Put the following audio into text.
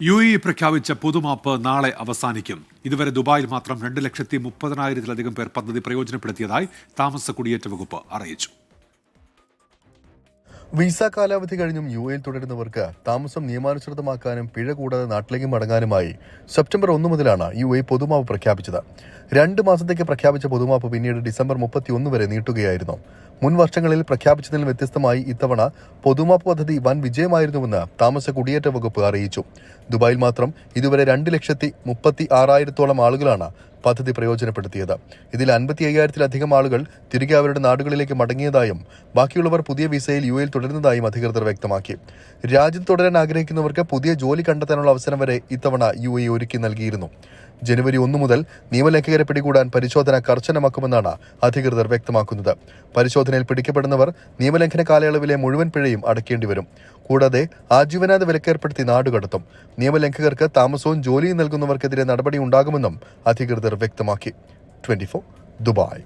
UAE പ്രഖ്യാപിച്ച പൊതുമാപ്പ് നാളെ അവസാനിക്കും. ഇതുവരെ ദുബായിൽ മാത്രം 2,30,000-ലധികം പേർ പദ്ധതി പ്രയോജനപ്പെടുത്തിയതായി താമസ കുടിയേറ്റ വകുപ്പ് അറിയിച്ചു. വിസ കാലാവധി കഴിഞ്ഞും UAEയിൽ തുടരുന്നവർക്ക് താമസം നിയമാനുസൃതമാക്കാനും പിഴ കൂടാതെ നാട്ടിലേക്ക് മടങ്ങാനുമായി സെപ്റ്റംബർ 1 മുതലാണ് UAE പൊതുമാപ്പ് പ്രഖ്യാപിച്ചത്. 2 മാസത്തേക്ക് പ്രഖ്യാപിച്ച പൊതുമാപ്പ് പിന്നീട് ഡിസംബർ 31 വരെ നീട്ടുകയായിരുന്നു. മുൻ വർഷങ്ങളിൽ പ്രഖ്യാപിച്ചതിൽ വ്യത്യസ്തമായി ഇത്തവണ പൊതുമാപ്പ് പദ്ധതി വൻ വിജയമായിരുന്നുവെന്ന് താമസ കുടിയേറ്റ വകുപ്പ് അറിയിച്ചു. ദുബായിൽ മാത്രം ഇതുവരെ 2,36,000-ഓളം ആളുകളാണ് പദ്ധതി പ്രയോജനപ്പെടുത്തിയത്. ഇതിൽ 55,000-ലധികം ആളുകൾ തിരികെ അവരുടെ നാടുകളിലേക്ക് മടങ്ങിയതായും ബാക്കിയുള്ളവർ പുതിയ വിസയിൽ UAEയിൽ തുടരുന്നതായും അധികൃതർ വ്യക്തമാക്കി. രാജ്യത്ത് തുടരാൻ ആഗ്രഹിക്കുന്നവർക്ക് പുതിയ ജോലി കണ്ടെത്താനുള്ള അവസരം വരെ ഇത്തവണ UAE ഒരുക്കി നൽകിയിരുന്നു. ജനുവരി 1 മുതൽ നിയമലംഘകരെ പിടികൂടാൻ പരിശോധന കർശനമാക്കുമെന്നാണ് അധികൃതർ വ്യക്തമാക്കുന്നത്. പരിശോധനയിൽ പിടിക്കപ്പെടുന്നവർ നിയമലംഘന കാലയളവിലെ മുഴുവൻ പിഴയും അടയ്ക്കേണ്ടി വരും. കൂടാതെ ആജീവനാന്ത വിലക്കേർപ്പെടുത്തി നാടുകടത്തും. നിയമലംഘകർക്ക് താമസവും ജോലിയും നൽകുന്നവർക്കെതിരെ നടപടി ഉണ്ടാകുമെന്നും അധികൃതർ വ്യക്തമാക്കി. 24 ദുബായ്.